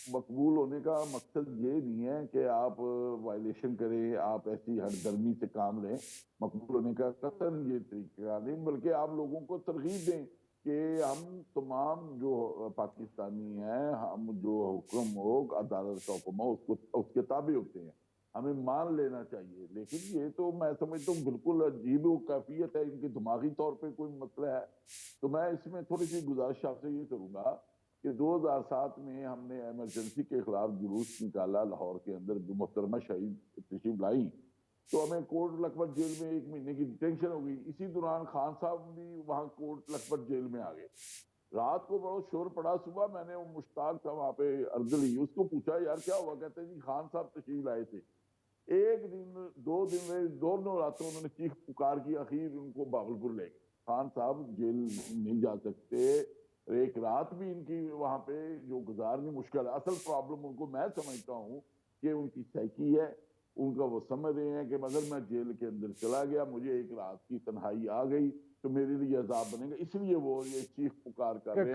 مقبول ہونے کا مقصد یہ نہیں ہے کہ آپ وائلیشن کریں، آپ ایسی ہٹ درمی سے کام لیں۔ مقبول ہونے کا قطعاً یہ طریقہ کار نہیں، بلکہ آپ لوگوں کو ترغیب دیں کہ ہم تمام جو پاکستانی ہیں، ہم جو حکم ہو، عدالت کا حکم ہو، اس کے تابع ہوتے ہیں، ہمیں مان لینا چاہیے۔ لیکن یہ تو میں سمجھتا ہوں بالکل عجیب و کیفیت ہے، ان کے دماغی طور پہ کوئی مسئلہ ہے۔ تو میں اس میں تھوڑی سی گزارش آپ سے یہ کروں گا کہ 2007 میں ہم نے ایمرجنسی کے خلاف جلوس نکالا لاہور کے اندر، جو محترمہ شہید تشریف لائی، تو ہمیں کوٹ لکھپت جیل میں 1 مہینے کی ڈیٹینشن ہو گئی۔ اسی دوران خان صاحب بھی وہاں کوٹ لکھپت جیل میں آ گئے۔ رات کو بڑا شور پڑا، صبح میں نے وہ مشتاق تھا وہاں پہ اردلی، اس کو پوچھا یار کیا ہوا، کہتے ہیں جی خان صاحب تشریف لائے تھے۔ ایک دن 2 دن میں دونوں راتوں انہوں نے چیخ پکار کی، اخیر ان کو باگلپور لے گئے۔ خان صاحب جیل نہیں جا سکتے، ایک رات بھی ان کی وہاں پہ جو گزارنی مشکل ہے۔ اصل پرابلم ان کو میں سمجھتا ہوں کہ ان کی سائیکی ہے، ان کا وہ سمجھ رہے ہیں کہ اگر میں جیل کے اندر چلا گیا، مجھے ایک رات کی تنہائی آ گئی تو میرے لیے عذاب بنے گا، اس لیے وہ یہ چیخ پکار کر رہے ہیں۔